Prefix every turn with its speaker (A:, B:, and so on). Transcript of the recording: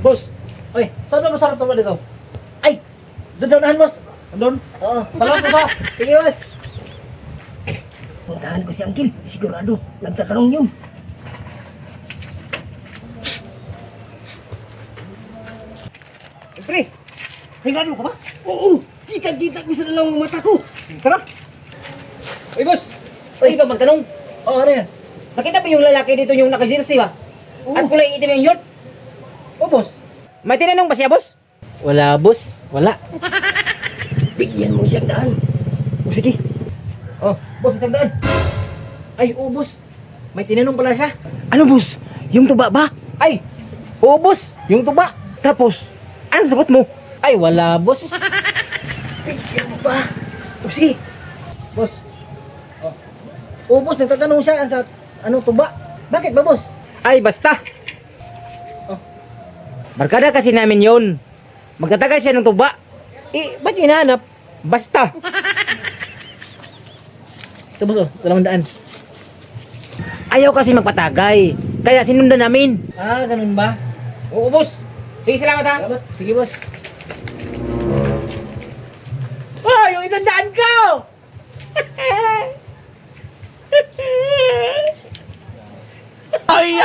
A: Boss! Ay, saan ba masarap naman dito? Ay! Doon daw nahan, boss! Doon? Oo. Salamat, boss, ha?
B: Sige, boss. Puntahan ko si Angkil. Sigurado, nagtatanong yun.
A: Pre! Sigurado ka ba?
B: Oo, kita-kita ko sa dalawang mata ko.
A: Tara!
C: Uy, boss! Uy, ba magtanong?
A: Oo, ano yan?
C: Nakita mo yung lalaki dito yung naka-jersey ba? At kulay itim yung yun?
A: Oo, boss.
C: May tinanong ba siya, boss?
A: Wala, boss. Wala.
B: Bigyan mo siyang daan.
A: O, sige. Oh, boss, isang daan. Ay, oo, boss. May tinanong pala siya.
B: Ano, boss? Yung tuba ba?
A: Ay! Oo, boss. Yung tuba.
B: Tapos, ano sagot mo?
A: Ay, wala, boss.
B: Bigyan mo ba? O sige,
A: Boss. Oh. Oo, boss. Nagtatanong siya sa ano, tuba. Bakit ba, boss?
C: Ay, basta.
A: Oh.
C: Barkada kasi namin yun. Magtatagal siya ng tuba.
A: Eh, ba't yung hinahanap?
C: Basta.
A: Ito, boss, oh. 200.
C: Ayaw kasi magpatagay. Kaya sinundan namin.
A: Ah, ganun ba?
C: Oo, boss. Sige, salamat ha.
A: Salamat. Sige, boss. Oh, yung 100 ko!
B: Ay,